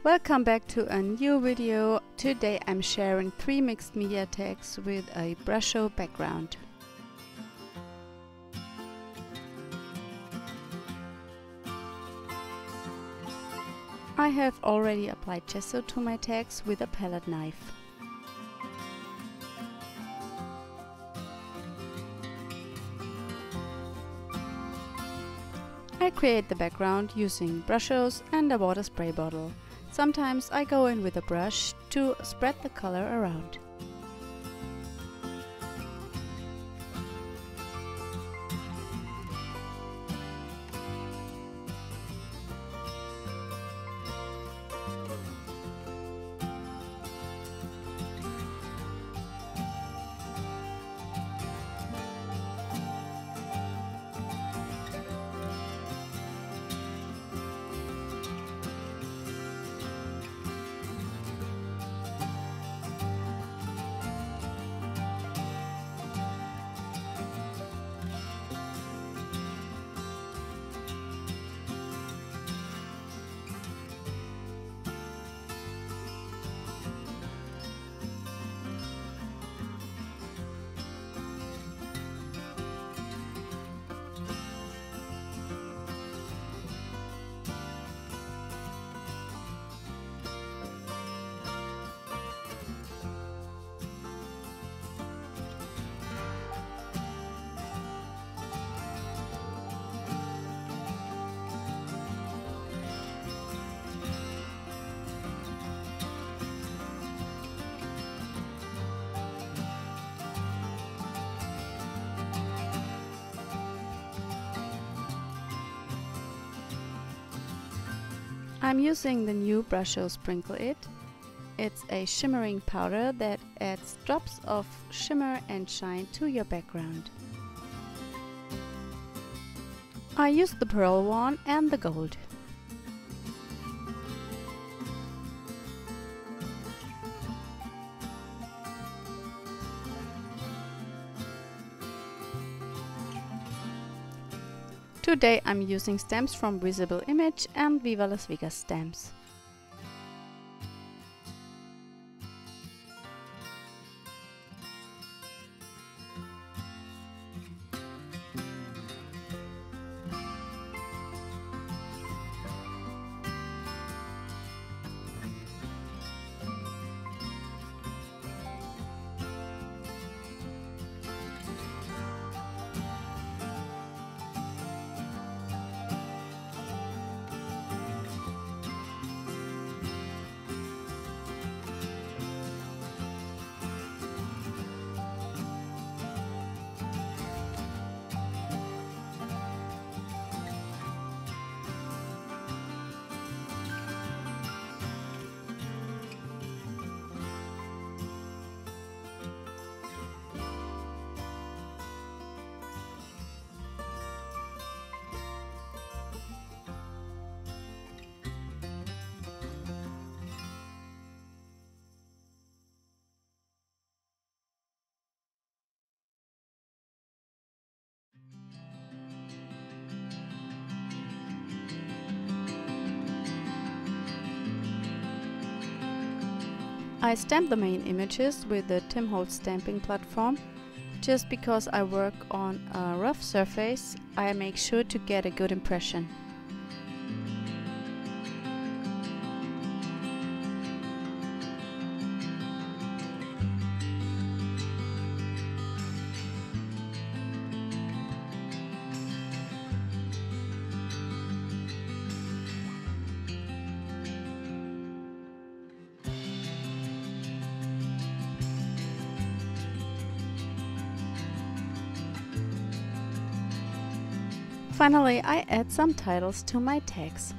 Welcome back to a new video. Today I'm sharing 3 mixed media tags with a Brusho background. I have already applied gesso to my tags with a palette knife. I create the background using brushes and a water spray bottle. Sometimes I go in with a brush to spread the color around. I'm using the new Brusho Sprinkle It. It's a shimmering powder that adds drops of shimmer and shine to your background. I used the pearl one and the gold. Today I'm using stamps from Visible Image and Viva Las Vegas stamps. I stamp the main images with the Tim Holtz stamping platform. Just because I work on a rough surface, I make sure to get a good impression. Finally, I add some titles to my tags.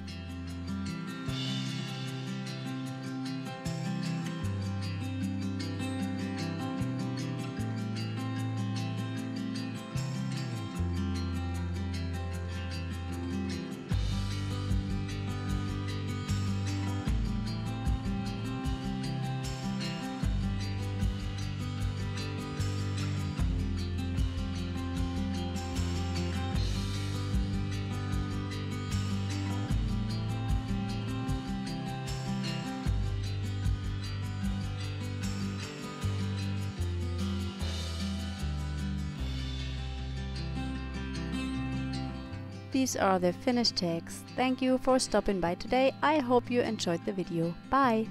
these are the finished tags. Thank you for stopping by today. I hope you enjoyed the video. Bye!